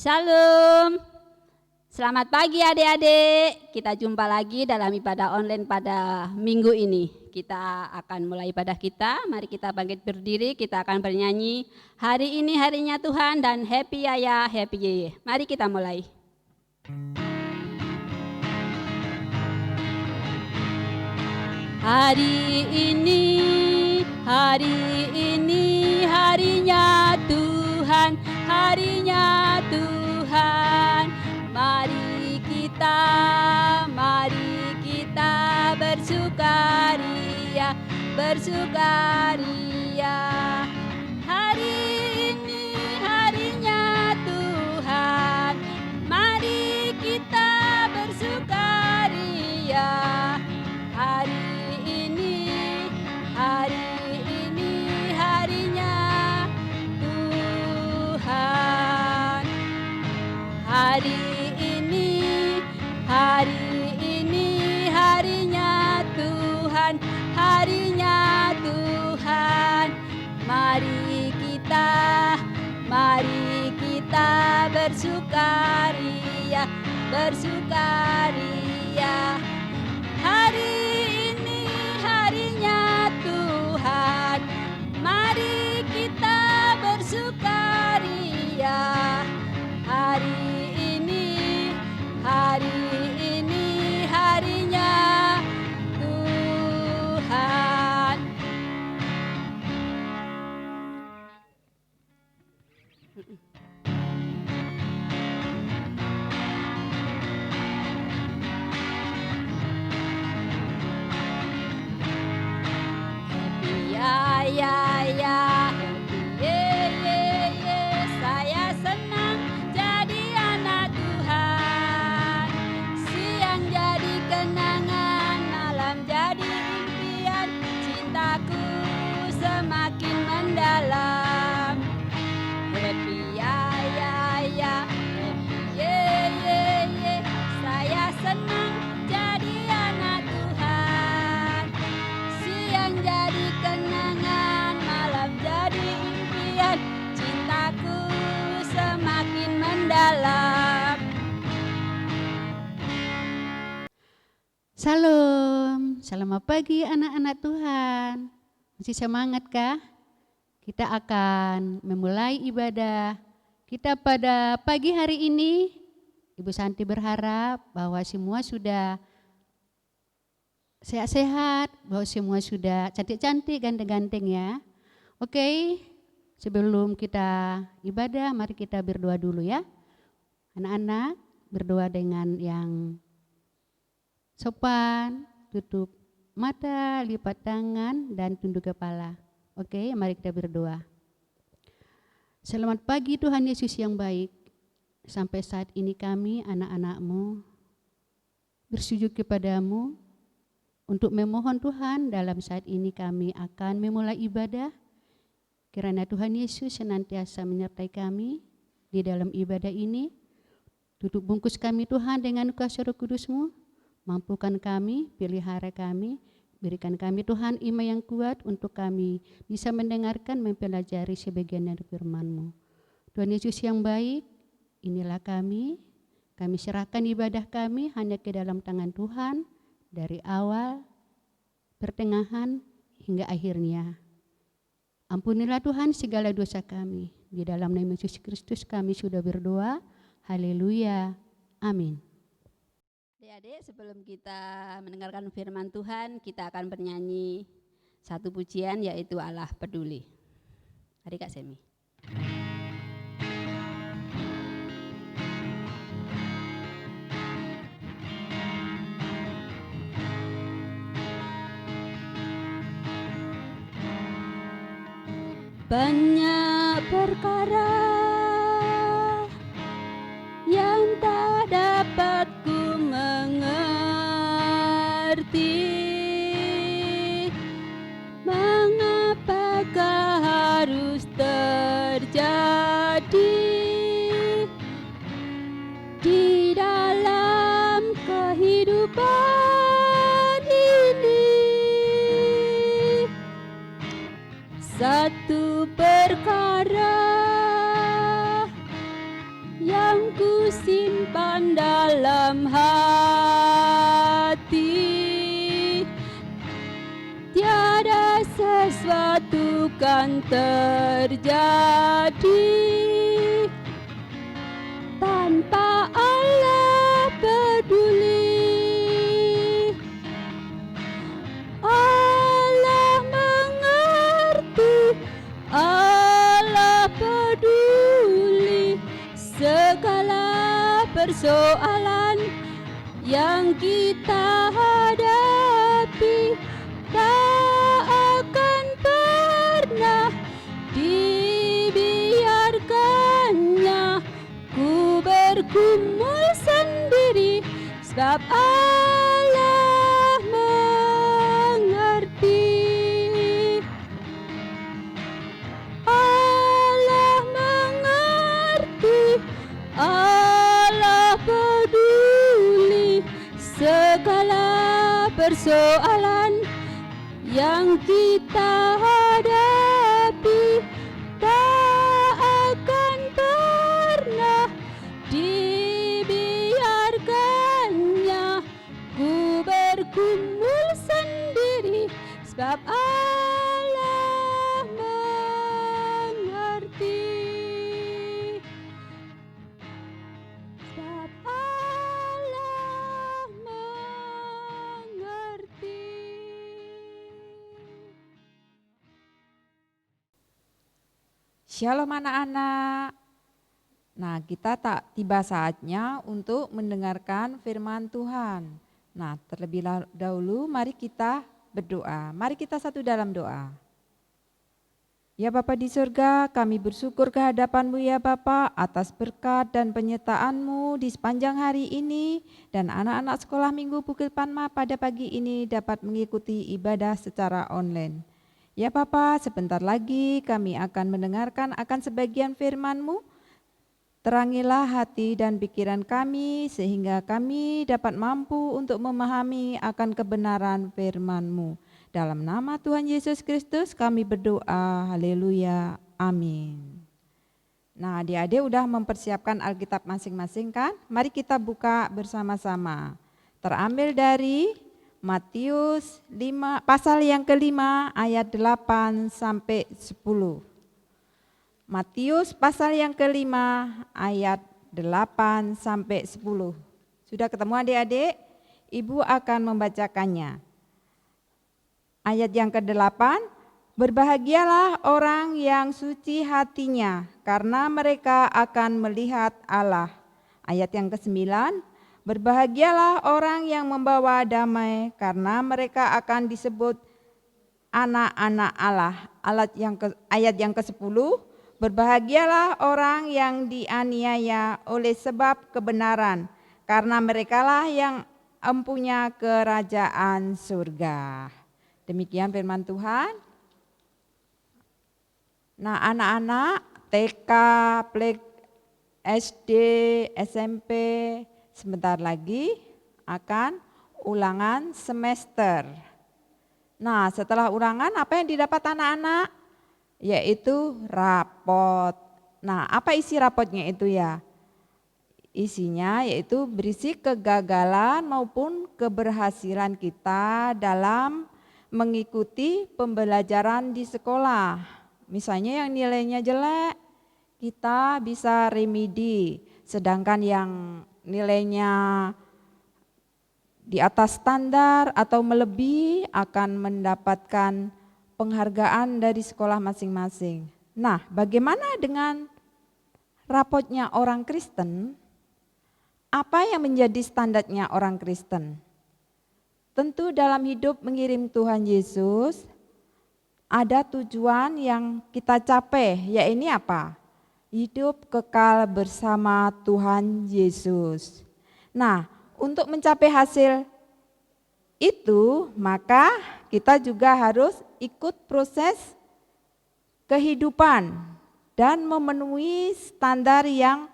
Shalom, selamat pagi adik-adik. Kita jumpa lagi dalam ibadah online pada minggu ini. Kita akan mulai ibadah kita. Mari kita bangkit berdiri, kita akan bernyanyi. Hari ini harinya Tuhan dan happy Ayah, happy Yeye. Mari kita mulai. Hari ini harinya Tuhan, harinya Tuhan. Mari kita bersukaria, bersukaria. Hari ini harinya Tuhan, mari kita bersukaria. Hari ini harinya Tuhan. Hari ini harinya Tuhan, harinya Tuhan. Mari kita bersukaria, bersukaria. Hari ini harinya Tuhan, mari kita bersukaria. Hari ini harinya Tuhan. Ya, saya senang jadi anak Tuhan. Siang jadi kenangan, malam jadi impian. Cintaku semakin mendalam. Happy ya, saya senang jadi anak Tuhan. Siang jadi kenangan, malam jadi impian. Cintaku semakin mendalam. Shalom, selamat pagi anak-anak Tuhan. Masih semangat kah? Kita akan memulai ibadah kita pada pagi hari ini. Ibu Santi berharap bahwa semua sudah sehat-sehat, bahwa semua sudah cantik-cantik, ganteng-ganteng ya. Oke, sebelum kita ibadah, mari kita berdoa dulu ya. Anak-anak berdoa dengan yang sopan, tutup mata, lipat tangan, dan tunduk kepala. Oke, mari kita berdoa. Selamat pagi Tuhan Yesus yang baik. Sampai saat ini kami anak-anak-Mu bersujud kepadamu untuk memohon Tuhan. Dalam saat ini kami akan memulai ibadah. Kiranya Tuhan Yesus senantiasa menyertai kami di dalam ibadah ini. Tutup bungkus kami Tuhan dengan kuasa Roh Kudus-Mu. Mampukan kami, pelihara kami, berikan kami Tuhan iman yang kuat untuk kami bisa mendengarkan, mempelajari sebagian dari firman-Mu. Tuhan Yesus yang baik, inilah kami serahkan ibadah kami hanya ke dalam tangan Tuhan, dari awal, pertengahan, hingga akhirnya. Ampunilah Tuhan segala dosa kami. Di dalam nama Yesus Kristus kami sudah berdoa. Haleluya. Amin. Adik-adik, sebelum kita mendengarkan firman Tuhan, kita akan bernyanyi satu pujian yaitu Allah Peduli. Mari Kak Semi. Banyak perkara yang tak dapat ku mengerti, mengapakah harus terjadi di dalam kehidupan ini. Satu perkara yang dalam hati, tiada sesuatu kan terjadi tanpa Allah peduli. Allah mengerti, Allah peduli segala persoalan yang kita hadapi. Tak akan pernah dibiarkannya ku bergumul sendiri, sebab Allah mengerti. Allah mengerti, Allah peduli segala persoalan yang kita hadapi. Tak akan pernah dibiarkannya ku bergumul sendiri, sebab Allah mengerti. Sebab Allah mengerti. Shalom anak-anak. Nah, kita tak tiba saatnya untuk mendengarkan firman Tuhan. Nah, terlebih dahulu mari kita berdoa. Mari kita satu dalam doa. Ya Bapa di surga, kami bersyukur kehadapan-Mu ya Bapa atas berkat dan penyertaan-Mu di sepanjang hari ini, dan anak-anak sekolah minggu Bukit Panma pada pagi ini dapat mengikuti ibadah secara online. Ya Bapa, sebentar lagi kami akan mendengarkan akan sebagian firman-Mu. Terangilah hati dan pikiran kami sehingga kami dapat mampu untuk memahami akan kebenaran firman-Mu. Dalam nama Tuhan Yesus Kristus kami berdoa, haleluya, amin. Nah, adik-adik udah mempersiapkan Alkitab masing-masing kan? Mari kita buka bersama-sama. Terambil dari Matius 5, pasal yang kelima ayat 8 sampai 10. Matius pasal yang kelima ayat 8 sampai 10. Sudah ketemu adik-adik? Ibu akan membacakannya. Ayat yang ke-8, berbahagialah orang yang suci hatinya, karena mereka akan melihat Allah. Ayat yang ke-9, berbahagialah orang yang membawa damai, karena mereka akan disebut anak-anak Allah. Ayat yang ke-10, berbahagialah orang yang dianiaya oleh sebab kebenaran, karena merekalah yang empunya kerajaan surga. Demikian firman Tuhan. Nah, anak-anak TK, SD, SMP, sebentar lagi akan ulangan semester. Nah, setelah ulangan apa yang didapat anak-anak? Yaitu rapot. Nah, apa isi rapotnya itu ya? Isinya yaitu berisi kegagalan maupun keberhasilan kita dalam mengikuti pembelajaran di sekolah. Misalnya yang nilainya jelek, kita bisa remedi. Sedangkan yang nilainya di atas standar atau melebihi akan mendapatkan penghargaan dari sekolah masing-masing. Nah, bagaimana dengan rapotnya orang Kristen? Apa yang menjadi standarnya orang Kristen? Tentu dalam hidup mengirim Tuhan Yesus ada tujuan yang kita capai, yaitu apa? Hidup kekal bersama Tuhan Yesus. Nah, untuk mencapai hasil itu, maka kita juga harus ikut proses kehidupan dan memenuhi standar yang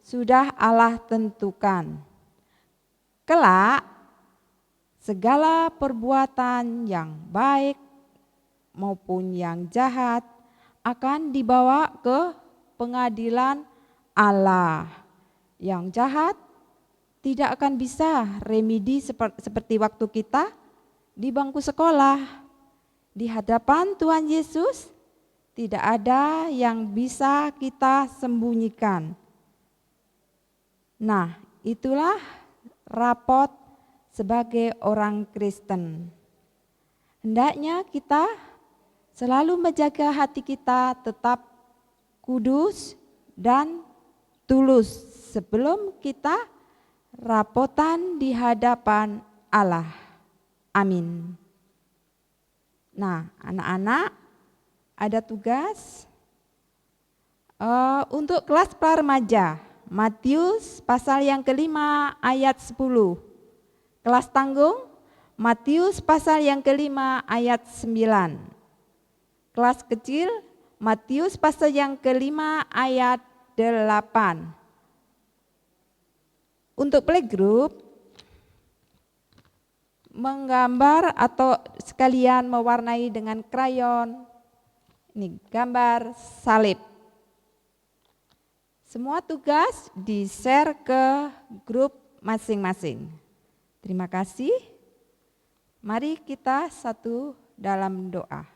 sudah Allah tentukan. Kelak, segala perbuatan yang baik maupun yang jahat akan dibawa ke pengadilan Allah. Yang jahat tidak akan bisa remedi seperti waktu kita di bangku sekolah. Di hadapan Tuhan Yesus tidak ada yang bisa kita sembunyikan. Nah, itulah rapot sebagai orang Kristen. Hendaknya kita selalu menjaga hati kita tetap kudus dan tulus sebelum kita rapotan di hadapan Allah. Amin. Nah, anak-anak, ada tugas untuk kelas pra-remaja, Matius pasal yang kelima ayat 10. Kelas tanggung, Matius pasal yang kelima ayat 9. Kelas kecil, Matius pasal yang kelima ayat 8. Untuk playgroup, menggambar atau sekalian mewarnai dengan krayon. Ini gambar salib. Semua tugas di-share ke grup masing-masing. Terima kasih. Mari kita satu dalam doa.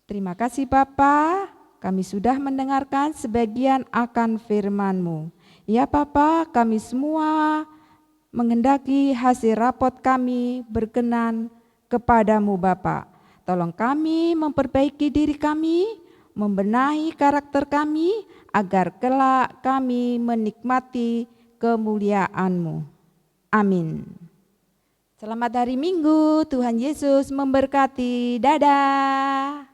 Terima kasih Bapa, kami sudah mendengarkan sebagian akan firman-Mu. Ya Bapa, kami semua menghendaki hasil rapot kami berkenan kepadamu Bapa. Tolong kami memperbaiki diri kami, membenahi karakter kami, agar kelak kami menikmati kemuliaan-Mu. Amin. Selamat hari Minggu, Tuhan Yesus memberkati. Dadah.